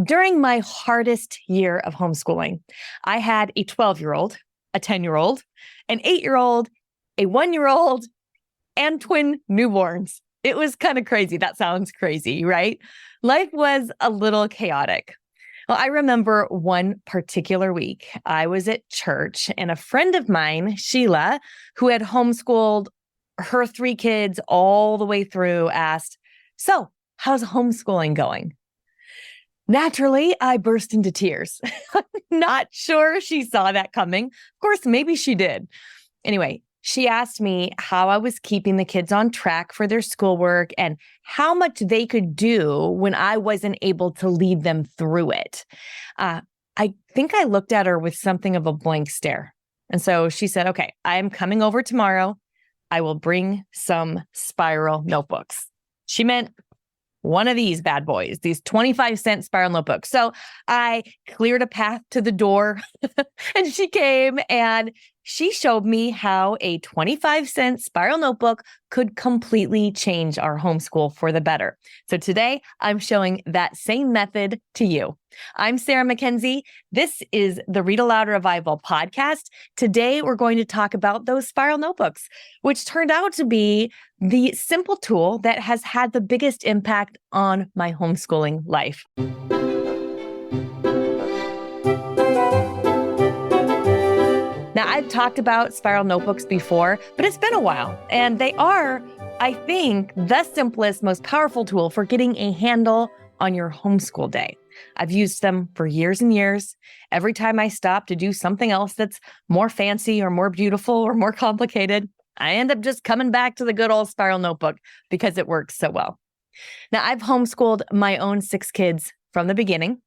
During my hardest year of homeschooling, I had a 12-year-old, a 10-year-old, an 8-year-old, a 1-year-old, and twin newborns. It was kind of crazy. That sounds crazy, right? Life was a little chaotic. Well, I remember one particular week, I was at church and a friend of mine, Sheila, who had homeschooled her 3 kids all the way through, asked, "So, how's homeschooling going?" Naturally, I burst into tears. Not sure she saw that coming. Of course, maybe she did. Anyway, she asked me how I was keeping the kids on track for their schoolwork and how much they could do when I wasn't able to lead them through it. I think I looked at her with something of a blank stare. And so she said, "Okay, I am coming over tomorrow. I will bring some spiral notebooks." She meant one of these bad boys, these 25-cent spiral notebooks. So I cleared a path to the door and she came and she showed me how a 25-cent spiral notebook could completely change our homeschool for the better. So today I'm showing that same method to you. I'm Sarah Mackenzie. This is the Read-Aloud Revival podcast. Today we're going to talk about those spiral notebooks, which turned out to be the simple tool that has had the biggest impact on my homeschooling life. Now, I've talked about spiral notebooks before, but it's been a while, and they are, I think, the simplest, most powerful tool for getting a handle on your homeschool day. I've used them for years and years. Every time I stop to do something else that's more fancy or more beautiful or more complicated, I end up just coming back to the good old spiral notebook because it works so well. Now, I've homeschooled my own 6 kids from the beginning.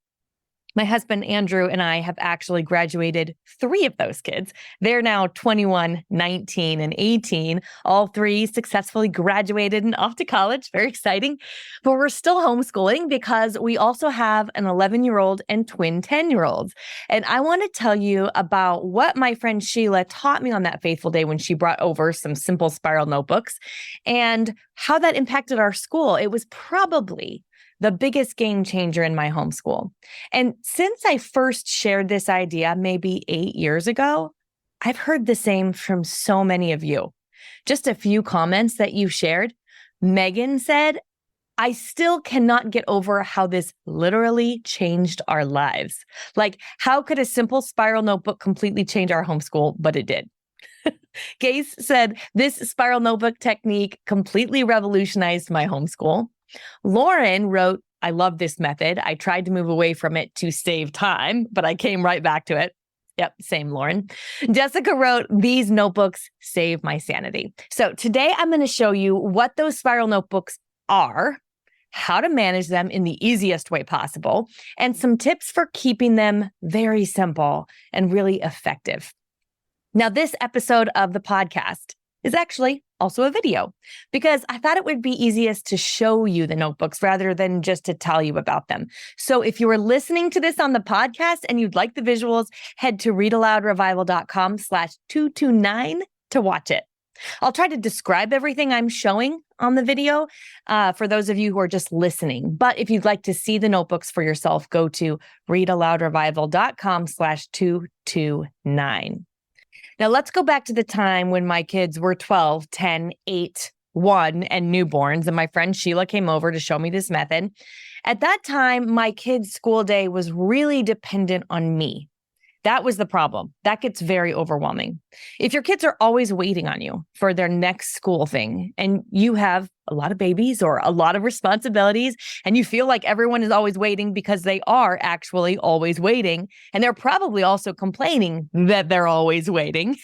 My husband, Andrew, and I have actually graduated 3 of those kids. They're now 21, 19, and 18. All 3 successfully graduated and off to college. Very exciting. But we're still homeschooling because we also have an 11-year-old and twin 10-year-olds. And I want to tell you about what my friend Sheila taught me on that fateful day when she brought over some simple spiral notebooks and how that impacted our school. It was probably the biggest game changer in my homeschool. And since I first shared this idea maybe 8 years ago, I've heard the same from so many of you. Just a few comments that you shared. Megan said, "I still cannot get over how this literally changed our lives. Like, how could a simple spiral notebook completely change our homeschool?" But it did. Gase said, "This spiral notebook technique completely revolutionized my homeschool." Lauren wrote, "I love this method. I tried to move away from it to save time, but I came right back to it." Yep, same Lauren. Jessica wrote, "These notebooks save my sanity." So today I'm going to show you what those spiral notebooks are, how to manage them in the easiest way possible, and some tips for keeping them very simple and really effective. Now, this episode of the podcast is actually also a video because I thought it would be easiest to show you the notebooks rather than just to tell you about them. So if you are listening to this on the podcast and you'd like the visuals, head to readaloudrevival.com/229 to watch it. I'll try to describe everything I'm showing on the video for those of you who are just listening. But if you'd like to see the notebooks for yourself, go to readaloudrevival.com/229. Now, let's go back to the time when my kids were 12, 10, 8, 1, and newborns, and my friend Sheila came over to show me this method. At that time, my kids' school day was really dependent on me. That was the problem. That gets very overwhelming. If your kids are always waiting on you for their next school thing, and you have a lot of babies or a lot of responsibilities, and you feel like everyone is always waiting because they are actually always waiting, and they're probably also complaining that they're always waiting,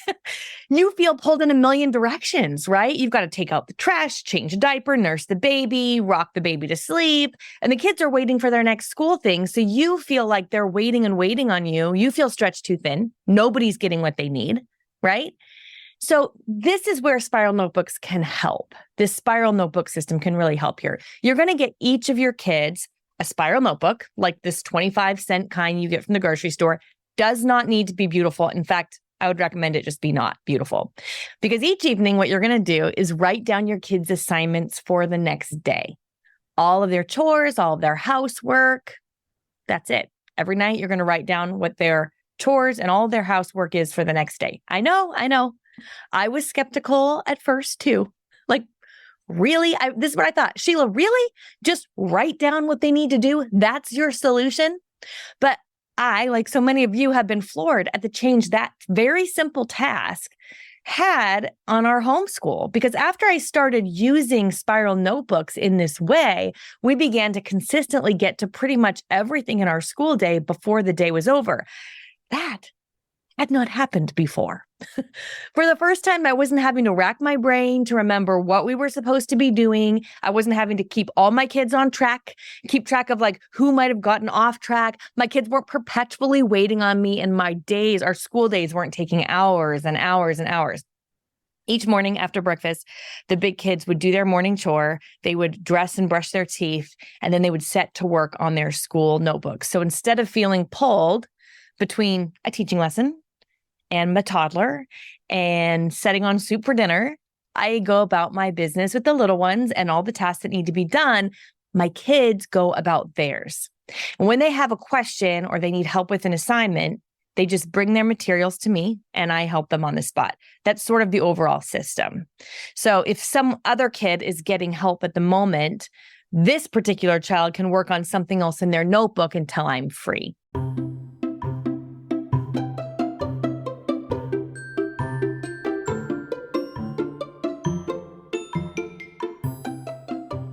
you feel pulled in a million directions, right? You've got to take out the trash, change a diaper, nurse the baby, rock the baby to sleep, and the kids are waiting for their next school thing. So you feel like they're waiting and waiting on you. You feel stretched too thin. Nobody's getting what they need, right? So this is where spiral notebooks can help. This spiral notebook system can really help here. You're going to get each of your kids a spiral notebook, like this 25-cent kind you get from the grocery store. Does not need to be beautiful. In fact, I would recommend it just be not beautiful. Because each evening, what you're going to do is write down your kids' assignments for the next day. All of their chores, all of their housework. That's it. Every night you're going to write down what their chores and all their housework is for the next day. I know. I was skeptical at first too. Like, really? This is what I thought. Sheila, really? Just write down what they need to do? That's your solution? But I, like so many of you, have been floored at the change that very simple task had on our homeschool. Because after I started using spiral notebooks in this way, we began to consistently get to pretty much everything in our school day before the day was over. That had not happened before. For the first time, I wasn't having to rack my brain to remember what we were supposed to be doing. I wasn't having to keep all my kids on track, keep track of like who might have gotten off track. My kids weren't perpetually waiting on me, and my days, our school days, weren't taking hours and hours and hours. Each morning after breakfast, the big kids would do their morning chore. They would dress and brush their teeth, and then they would set to work on their school notebooks. So instead of feeling pulled between a teaching lesson and my toddler and setting on soup for dinner, I go about my business with the little ones and all the tasks that need to be done. My kids go about theirs. And when they have a question or they need help with an assignment, they just bring their materials to me and I help them on the spot. That's sort of the overall system. So if some other kid is getting help at the moment, this particular child can work on something else in their notebook until I'm free.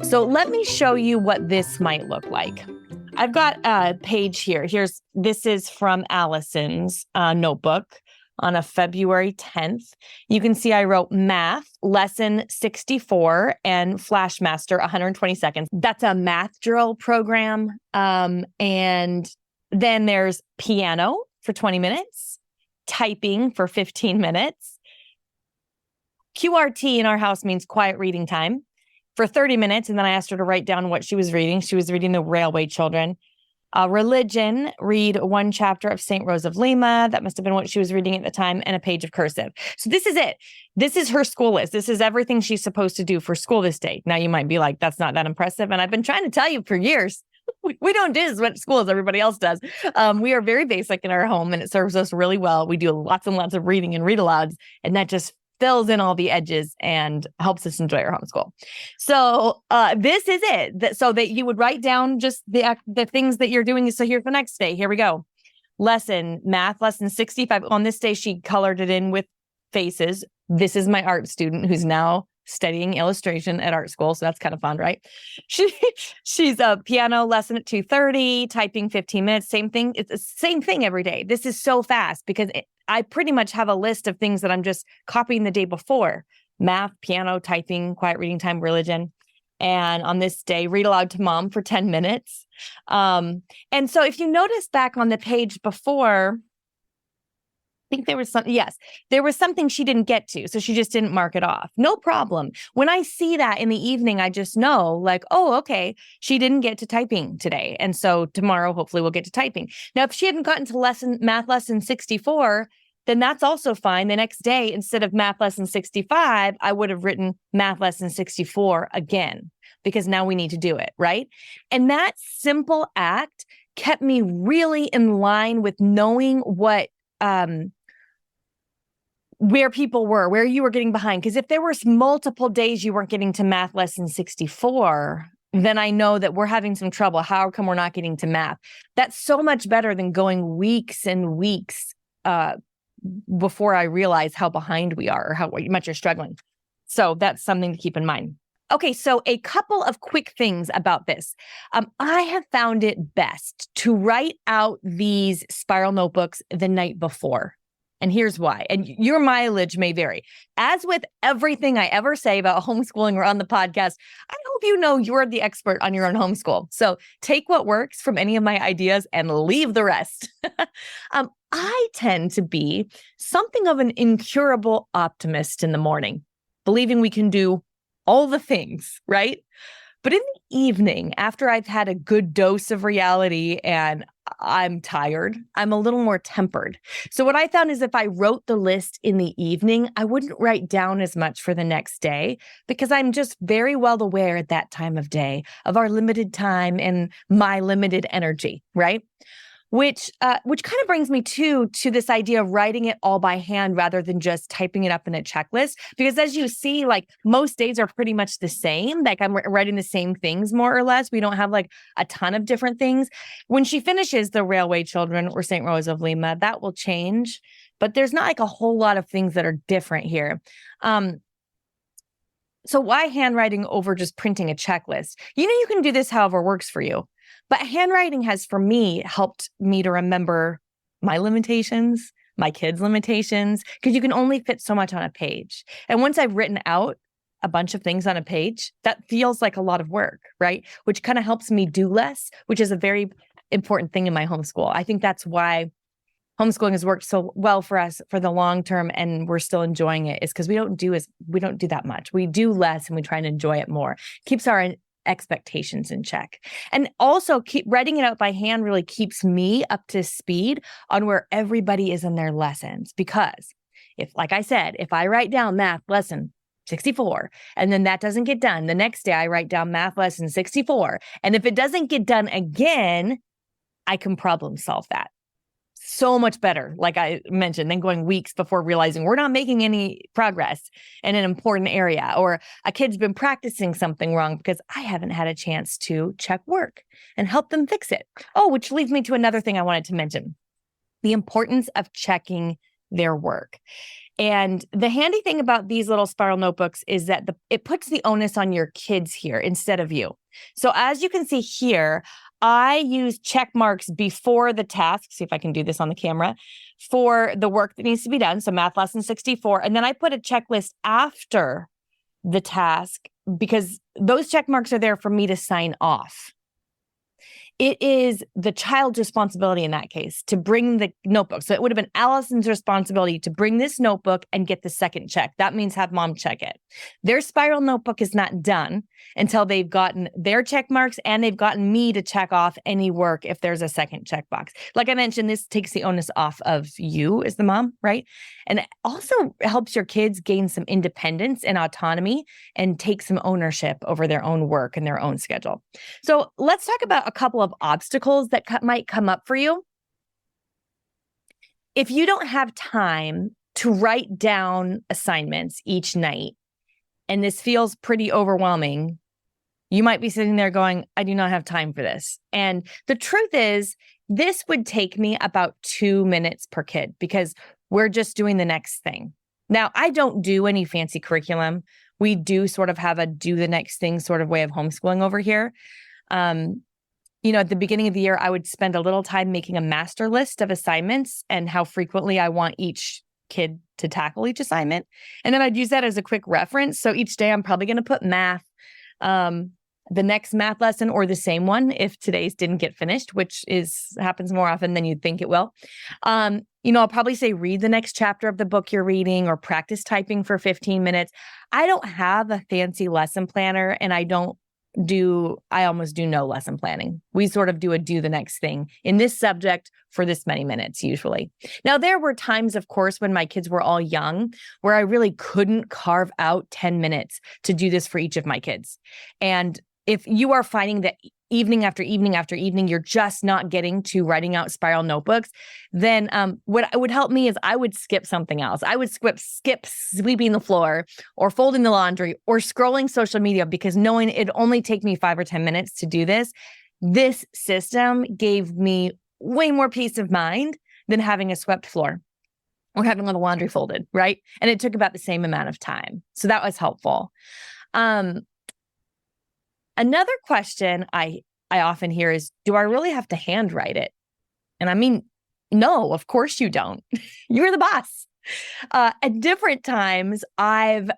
So let me show you what this might look like. I've got a page here. This is from Allison's notebook on a February 10th. You can see I wrote math, lesson 64, and Flashmaster, 120 seconds. That's a math drill program. And then there's piano for 20 minutes, typing for 15 minutes. QRT in our house means quiet reading time, for 30 minutes. And then I asked her to write down what she was reading. She was reading The Railway Children. Religion, read one chapter of St. Rose of Lima. That must have been what she was reading at the time, and a page of cursive. So this is it. This is her school list. This is everything she's supposed to do for school this day. Now you might be like, that's not that impressive. And I've been trying to tell you for years, we don't do what school as everybody else does. We are very basic in our home and it serves us really well. We do lots and lots of reading and read-alouds, and that just fills in all the edges and helps us enjoy our homeschool. So this is it. So that you would write down just the things that you're doing. So here's the next day. Here we go. Math lesson 65. On this day, she colored it in with faces. This is my art student who's now studying illustration at art school. So that's kind of fun, right? She's a piano lesson at 2:30, typing 15 minutes, same thing. It's the same thing every day. This is so fast because I pretty much have a list of things that I'm just copying the day before: math, piano, typing, quiet reading time, religion. And on this day, read aloud to mom for 10 minutes. And so if you notice back on the page before, I think there was something she didn't get to. So she just didn't mark it off. No problem. When I see that in the evening, I just know like, oh, okay, she didn't get to typing today. And so tomorrow, hopefully we'll get to typing. Now, if she hadn't gotten to math lesson 64, then that's also fine. The next day, instead of math lesson 65, I would have written math lesson 64 again, because now we need to do it, right? And that simple act kept me really in line with knowing where people were, where you were getting behind. Because if there were multiple days you weren't getting to math lesson 64, then I know that we're having some trouble. How come we're not getting to math? That's so much better than going weeks and weeks before I realize how behind we are or how much you're struggling. So that's something to keep in mind. Okay, so a couple of quick things about this. I have found it best to write out these spiral notebooks the night before. And here's why. And your mileage may vary. As with everything I ever say about homeschooling or on the podcast, I hope you know you're the expert on your own homeschool. So take what works from any of my ideas and leave the rest. I tend to be something of an incurable optimist in the morning, believing we can do all the things, right? But in the evening, after I've had a good dose of reality and I'm tired. I'm a little more tempered. So what I found is if I wrote the list in the evening, I wouldn't write down as much for the next day because I'm just very well aware at that time of day of our limited time and my limited energy, right? Which kind of brings me to this idea of writing it all by hand rather than just typing it up in a checklist. Because as you see, like most days are pretty much the same. Like I'm writing the same things more or less. We don't have like a ton of different things. When she finishes the Railway Children or St. Rose of Lima, that will change. But there's not like a whole lot of things that are different here. So why handwriting over just printing a checklist? You can do this however works for you. But handwriting has, for me, helped me to remember my limitations, my kids' limitations, because you can only fit so much on a page. And once I've written out a bunch of things on a page, that feels like a lot of work, right? Which kind of helps me do less, which is a very important thing in my homeschool. I think that's why homeschooling has worked so well for us for the long term, and we're still enjoying it, is because we don't do that much. We do less and we try and enjoy it more. Keeps our expectations in check. And also keep writing it out by hand really keeps me up to speed on where everybody is in their lessons. Because like I said, if I write down math lesson 64, and then that doesn't get done, the next day I write down math lesson 64. And if it doesn't get done again, I can problem solve that. So much better, like I mentioned, than going weeks before realizing we're not making any progress in an important area, or a kid's been practicing something wrong because I haven't had a chance to check work and help them fix it. Oh, which leads me to another thing I wanted to mention, the importance of checking their work. And the handy thing about these little spiral notebooks is that it puts the onus on your kids here instead of you. So as you can see here, I use check marks before the task. See if I can do this on the camera for the work that needs to be done. So math lesson 64. And then I put a checklist after the task because those check marks are there for me to sign off. It is the child's responsibility in that case to bring the notebook. So it would have been Allison's responsibility to bring this notebook and get the second check. That means have mom check it. Their spiral notebook is not done until they've gotten their check marks and they've gotten me to check off any work if there's a second checkbox. Like I mentioned, this takes the onus off of you as the mom, right? And it also helps your kids gain some independence and autonomy and take some ownership over their own work and their own schedule. So let's talk about a couple of obstacles that might come up for you. If you don't have time to write down assignments each night, and this feels pretty overwhelming, you might be sitting there going, I do not have time for this. And the truth is, this would take me about 2 minutes per kid because we're just doing the next thing. Now, I don't do any fancy curriculum. We do sort of have a do the next thing sort of way of homeschooling over here. At the beginning of the year, I would spend a little time making a master list of assignments and how frequently I want each kid to tackle each assignment. And then I'd use that as a quick reference. So each day I'm probably going to put math, the next math lesson or the same one if today's didn't get finished, which happens more often than you'd think it will. I'll probably say read the next chapter of the book you're reading or practice typing for 15 minutes. I don't have a fancy lesson planner and I almost do no lesson planning. We sort of do the next thing in this subject for this many minutes usually. Now, there were times, of course, when my kids were all young where I really couldn't carve out 10 minutes to do this for each of my kids. And if you are finding that evening after evening after evening, you're just not getting to writing out spiral notebooks, then what would help me is I would skip something else. I would skip sweeping the floor or folding the laundry or scrolling social media because knowing it'd only take me 5 or 10 minutes to do this system gave me way more peace of mind than having a swept floor or having all the laundry folded, right? And it took about the same amount of time. So that was helpful. Another question I often hear is, do I really have to handwrite it? And I mean, no, of course you don't. You're the boss. At different times, I've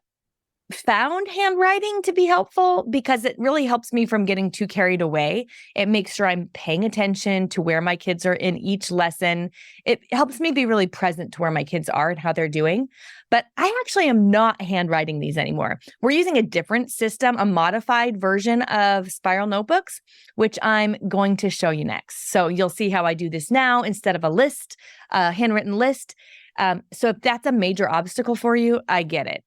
found handwriting to be helpful because it really helps me from getting too carried away. It makes sure I'm paying attention to where my kids are in each lesson. It helps me be really present to where my kids are and how they're doing. But I actually am not handwriting these anymore. We're using a different system, a modified version of spiral notebooks, which I'm going to show you next. So you'll see how I do this now instead of a list, a handwritten list. So if that's a major obstacle for you, I get it.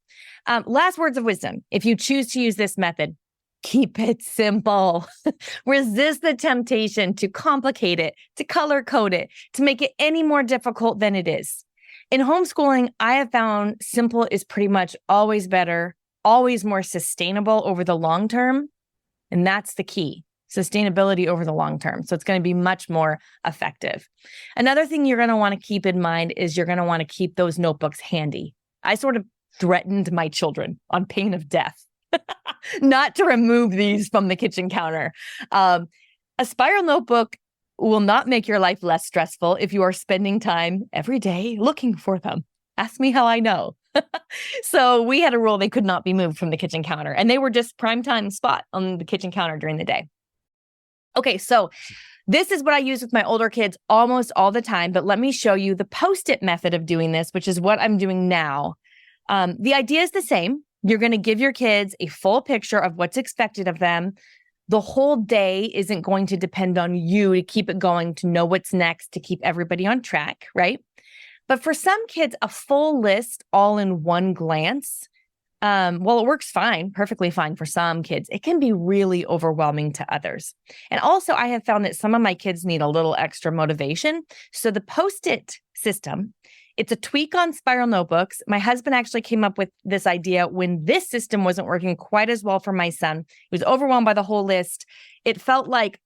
Last words of wisdom. If you choose to use this method, keep it simple. Resist the temptation to complicate it, to color code it, to make it any more difficult than it is. In homeschooling, I have found simple is pretty much always better, always more sustainable over the long term. And that's the key. Sustainability over the long term. So it's going to be much more effective. Another thing you're going to want to keep in mind is you're going to want to keep those notebooks handy. I sort of threatened my children on pain of death not to remove these from the kitchen counter. A spiral notebook will not make your life less stressful if you are spending time every day looking for them. Ask me how I know. So we had a rule they could not be moved from the kitchen counter, and they were just prime time spot on the kitchen counter during the day. Okay, so this is what I use with my older kids almost all the time, but let me show you the Post-it method of doing this, which is what I'm doing now. The idea is the same. You're going to give your kids a full picture of what's expected of them. The whole day isn't going to depend on you to keep it going, to know what's next, to keep everybody on track, right? But for some kids, a full list all in one glance, well, it works fine, perfectly fine for some kids. It can be really overwhelming to others. And also, I have found that some of my kids need a little extra motivation. So the Post-it system, it's a tweak on spiral notebooks. My husband actually came up with this idea when this system wasn't working quite as well for my son. He was overwhelmed by the whole list. It felt like,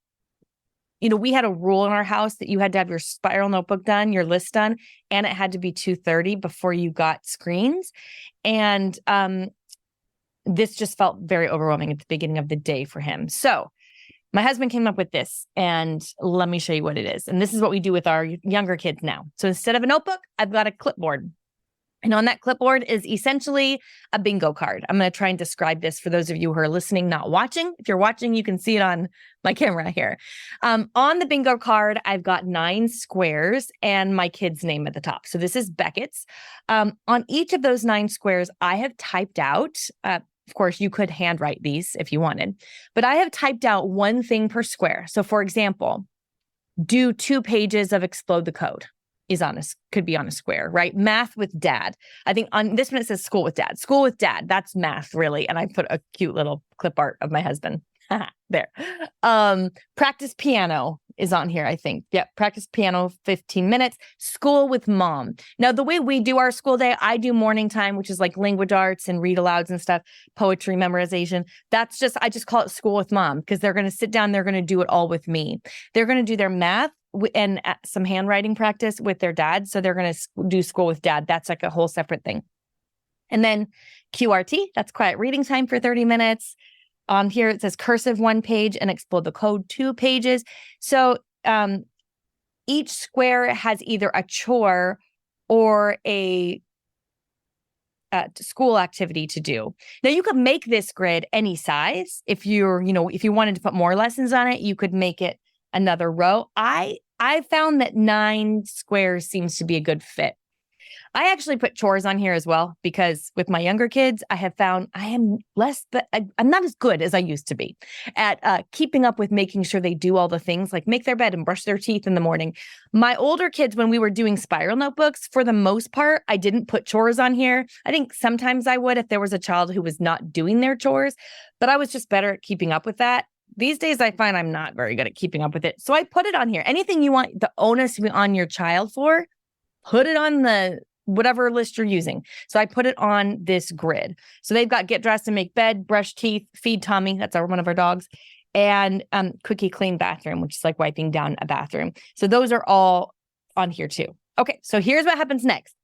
we had a rule in our house that you had to have your spiral notebook done, your list done, and it had to be 2:30 before you got screens. And this just felt very overwhelming at the beginning of the day for him. So my husband came up with this, and let me show you what it is. And this is what we do with our younger kids now. So instead of a notebook, I've got a clipboard. And on that clipboard is essentially a bingo card. I'm going to try and describe this for those of you who are listening, not watching. If you're watching, you can see it on my camera here. On the bingo card, I've got 9 squares and my kid's name at the top. So this is Beckett's. On each of those 9 squares, I have typed out, of course, you could handwrite these if you wanted, but I have typed out one thing per square. So for example, do 2 pages of Explode the Code could be on a square, right? Math with Dad. I think on this one, it says School with Dad. School with Dad, that's math really. And I put a cute little clip art of my husband there. Practice piano is on here, I think. Yep. Practice piano 15 minutes. School with Mom. Now, the way we do our school day, I do morning time, which is like language arts and read-alouds and stuff, poetry memorization. I just call it School with Mom because they're going to sit down. They're going to do it all with me. They're going to do their math and some handwriting practice with their dad. So they're going to do School with Dad. That's like a whole separate thing. And then QRT, that's quiet reading time for 30 minutes. On here, it says cursive 1 page and Explode the Code 2 pages. So each square has either a chore or a school activity to do. Now, you could make this grid any size. If if you wanted to put more lessons on it, you could make it another row. I found that 9 squares seems to be a good fit. I actually put chores on here as well, because with my younger kids, I have found I'm not as good as I used to be at keeping up with making sure they do all the things like make their bed and brush their teeth in the morning. My older kids, when we were doing spiral notebooks, for the most part, I didn't put chores on here. I think sometimes I would if there was a child who was not doing their chores, but I was just better at keeping up with that. These days, I find I'm not very good at keeping up with it. So I put it on here. Anything you want the onus to be on your child for, put it on the whatever list you're using. So I put it on this grid. So they've got get dressed and make bed, brush teeth, feed Tommy. That's one of our dogs. And quickie clean bathroom, which is like wiping down a bathroom. So those are all on here too. Okay, so here's what happens next.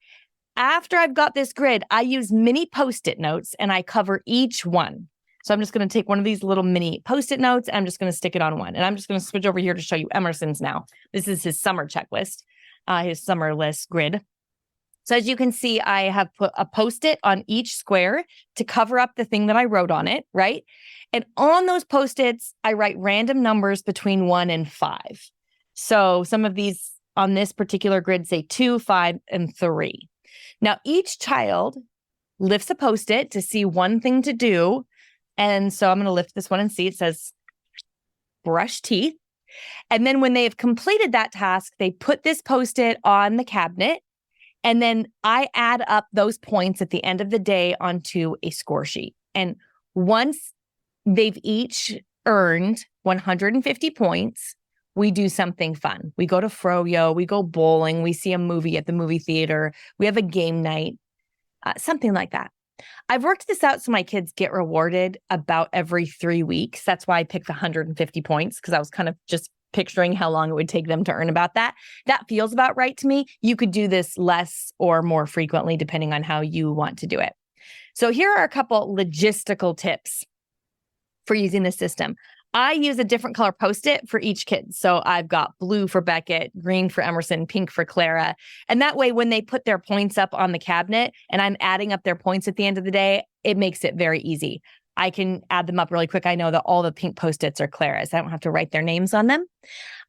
After I've got this grid, I use mini Post-it notes and I cover each one. So I'm just going to take one of these little mini Post-it notes and I'm just going to stick it on one. And I'm just going to switch over here to show you Emerson's now. This is his summer checklist, his summer list grid. So as you can see, I have put a Post-it on each square to cover up the thing that I wrote on it, right? And on those Post-its, I write random numbers between 1 and 5. So some of these on this particular grid say 2, 5, and 3. Now, each child lifts a Post-it to see one thing to do. And so I'm going to lift this one and see it says brush teeth. And then when they have completed that task, they put this Post-it on the cabinet. And then I add up those points at the end of the day onto a score sheet. And once they've each earned 150 points, we do something fun. We go to froyo, we go bowling, we see a movie at the movie theater, we have a game night, something like that. I've worked this out so my kids get rewarded about every 3 weeks. That's why I picked 150 points, because I was kind of just picturing how long it would take them to earn about that. That feels about right to me. You could do this less or more frequently, depending on how you want to do it. So here are a couple logistical tips for using the system. I use a different color Post-it for each kid. So I've got blue for Beckett, green for Emerson, pink for Clara. And that way, when they put their points up on the cabinet and I'm adding up their points at the end of the day, it makes it very easy. I can add them up really quick. I know that all the pink Post-its are Clara's. I don't have to write their names on them.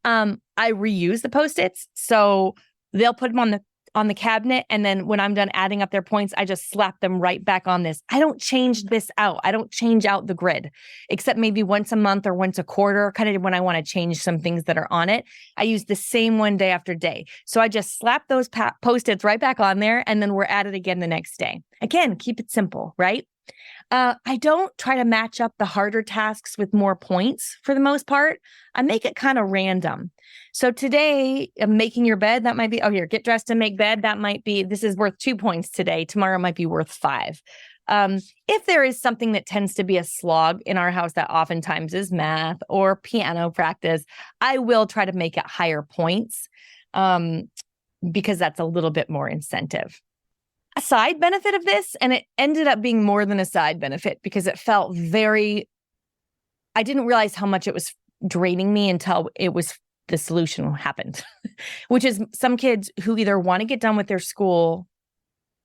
I reuse the Post-its. So they'll put them on the cabinet. And then when I'm done adding up their points, I just slap them right back on this. I don't change this out. I don't change out the grid, except maybe once a month or once a quarter, kind of when I want to change some things that are on it. I use the same one day after day. So I just slap those Post-its right back on there, and then we're at it again the next day. Again, keep it simple, right? I don't try to match up the harder tasks with more points for the most part. I make it kind of random. So today, making your bed, that might be, oh, here, get dressed and make bed. That might be, this is worth 2 points today. Tomorrow might be worth 5. If there is something that tends to be a slog in our house that oftentimes is math or piano practice, I will try to make it higher points because that's a little bit more incentive. A side benefit of this, and it ended up being more than a side benefit because it felt I didn't realize how much it was draining me until the solution happened, which is some kids who either want to get done with their school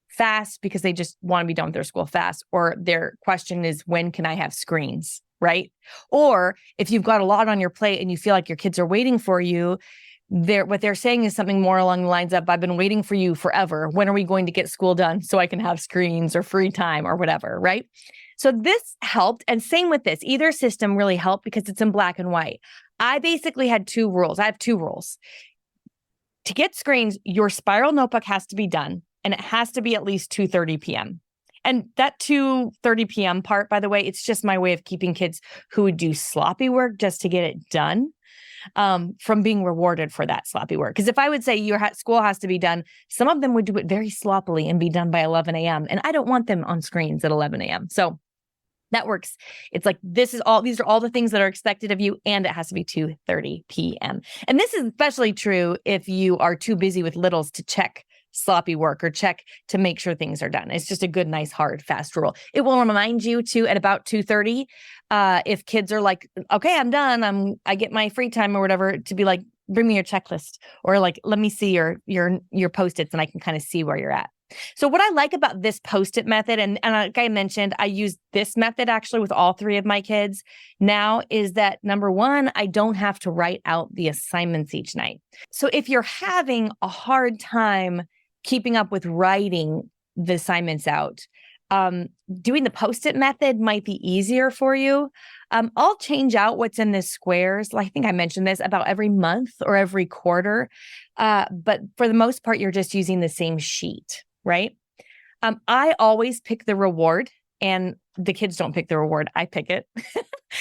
fast because they just want to be done with their school fast, or their question is, when can I have screens, right? Or if you've got a lot on your plate and you feel like your kids are waiting for you, what they're saying is something more along the lines of, I've been waiting for you forever. When are we going to get school done so I can have screens or free time or whatever, right? So this helped. And same with this. Either system really helped because it's in black and white. I basically had 2 rules. I have 2 rules. To get screens, your spiral notebook has to be done, and it has to be at least 2:30 p.m. And that 2:30 p.m. part, by the way, it's just my way of keeping kids who would do sloppy work just to get it done from being rewarded for that sloppy work. Because if I would say your school has to be done, some of them would do it very sloppily and be done by 11 a.m. And I don't want them on screens at 11 a.m. So that works. It's like, these are all the things that are expected of you, and it has to be 2:30 p.m. And this is especially true if you are too busy with littles to check sloppy work or check to make sure things are done. It's just a good, nice, hard, fast rule. It will remind you to at about 2:30, if kids are like, okay, I'm done, I get my free time or whatever, to be like, bring me your checklist, or like, let me see your Post-its and I can kind of see where you're at. So what I like about this Post-it method, and like I mentioned, I use this method actually with all 3 of my kids now, is that number 1, I don't have to write out the assignments each night. So if you're having a hard time keeping up with writing the assignments out, doing the Post-it method might be easier for you. I'll change out what's in the squares. I think I mentioned this about every month or every quarter. But for the most part, you're just using the same sheet, right? I always pick the reward, and the kids don't pick the reward. I pick it.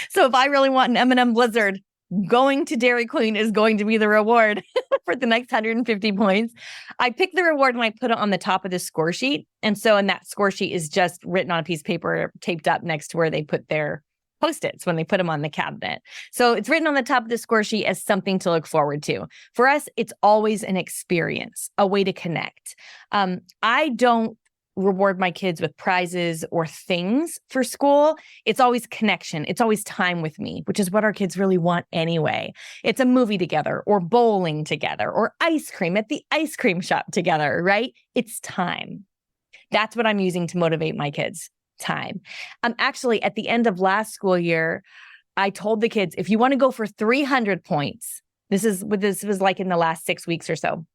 So if I really want an M&M Blizzard, going to Dairy Queen is going to be the reward for the next 150 points. I pick the reward and I put it on the top of the score sheet. And that score sheet is just written on a piece of paper taped up next to where they put their Post-its when they put them on the cabinet. So it's written on the top of the score sheet as something to look forward to. For us, it's always an experience, a way to connect. I don't reward my kids with prizes or things for school. It's always connection. It's always time with me, which is what our kids really want anyway. It's a movie together or bowling together or ice cream at the ice cream shop together, right? It's time. That's what I'm using to motivate my kids. Time. Actually, at the end of last school year, I told the kids, if you want to go for 300 points, this was like in the last 6 weeks or so.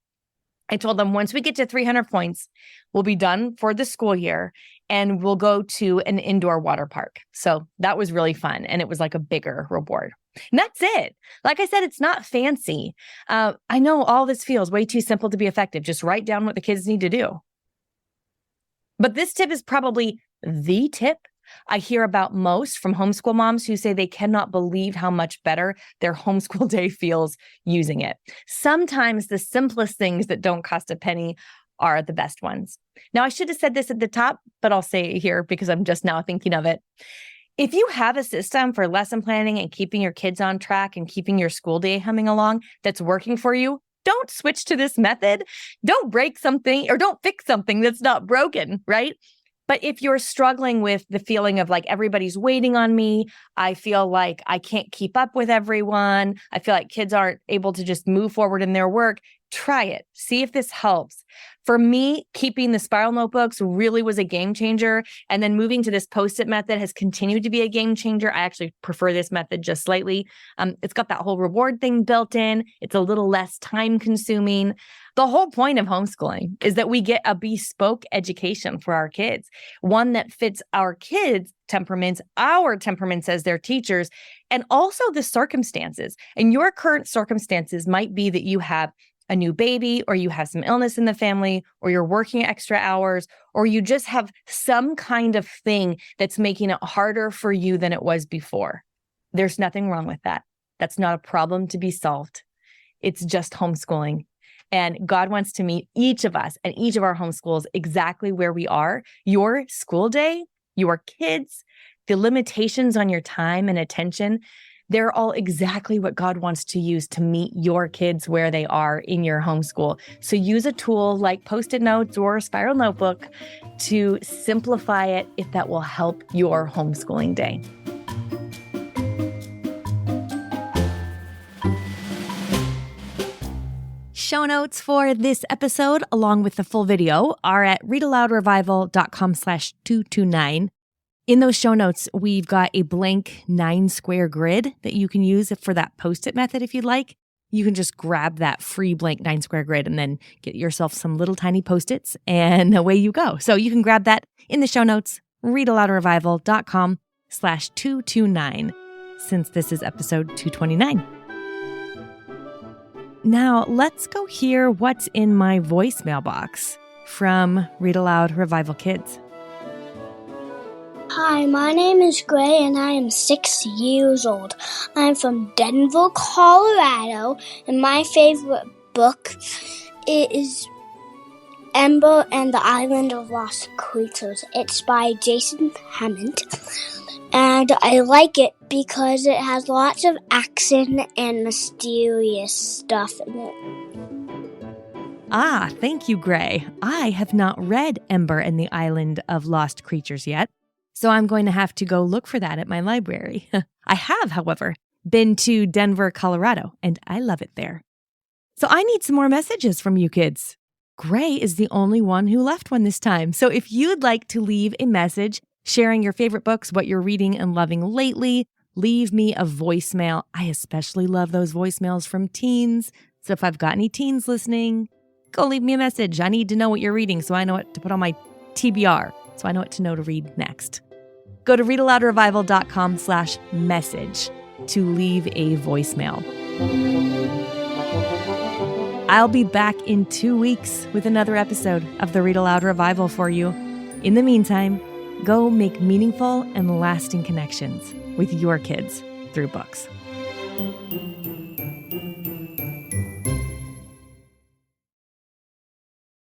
I told them once we get to 300 points, we'll be done for the school year and we'll go to an indoor water park. So that was really fun. And it was like a bigger reward. And that's it. Like I said, it's not fancy. I know all this feels way too simple to be effective. Just write down what the kids need to do. But this tip is probably the tip I hear about most from homeschool moms who say they cannot believe how much better their homeschool day feels using it. Sometimes the simplest things that don't cost a penny are the best ones. Now, I should have said this at the top, but I'll say it here because I'm just now thinking of it. If you have a system for lesson planning and keeping your kids on track and keeping your school day humming along that's working for you, don't switch to this method. Don't break something or don't fix something that's not broken, right? But if you're struggling with the feeling of like everybody's waiting on me, I feel like I can't keep up with everyone, I feel like kids aren't able to just move forward in their work, try it. See if this helps. For me, keeping the spiral notebooks really was a game changer. And then moving to this Post-it method has continued to be a game changer. I actually prefer this method just slightly. It's got that whole reward thing built in. It's a little less time consuming. The whole point of homeschooling is that we get a bespoke education for our kids, one that fits our kids' temperaments, our temperaments as their teachers, and also the circumstances. And your current circumstances might be that you have a new baby, or you have some illness in the family, or you're working extra hours, or you just have some kind of thing that's making it harder for you than it was before. There's nothing wrong with that. That's not a problem to be solved. It's just homeschooling. And God wants to meet each of us and each of our homeschools exactly where we are. Your school day, your kids, the limitations on your time and attention, they're all exactly what God wants to use to meet your kids where they are in your homeschool. So use a tool like Post-it notes or a spiral notebook to simplify it if that will help your homeschooling day. Show notes for this episode, along with the full video, are at readaloudrevival.com/229. In those show notes, we've got a blank 9-square grid that you can use for that Post-it method if you'd like. You can just grab that free blank 9-square grid and then get yourself some little tiny Post-its and away you go. So you can grab that in the show notes, readaloudrevival.com/229, since this is episode 229. Now, let's go hear what's in my voicemail box from Read Aloud Revival Kids. Hi, my name is Gray and I am 6 years old. I'm from Denver, Colorado, and my favorite book is Ember and the Island of Lost Creatures. It's by Jason Hammond, and I like it because it has lots of action and mysterious stuff in it. Ah, thank you, Gray. I have not read Ember and the Island of Lost Creatures yet, so I'm going to have to go look for that at my library. I have, however, been to Denver, Colorado, and I love it there. So I need some more messages from you kids. Gray is the only one who left one this time. So if you'd like to leave a message sharing your favorite books, what you're reading and loving lately, leave me a voicemail. I especially love those voicemails from teens. So if I've got any teens listening, go leave me a message. I need to know what you're reading so I know what to put on my TBR, so I know what to know to read next. Go to readaloudrevival.com/message to leave a voicemail. I'll be back in 2 weeks with another episode of the Read Aloud Revival for you. In the meantime, go make meaningful and lasting connections with your kids through books.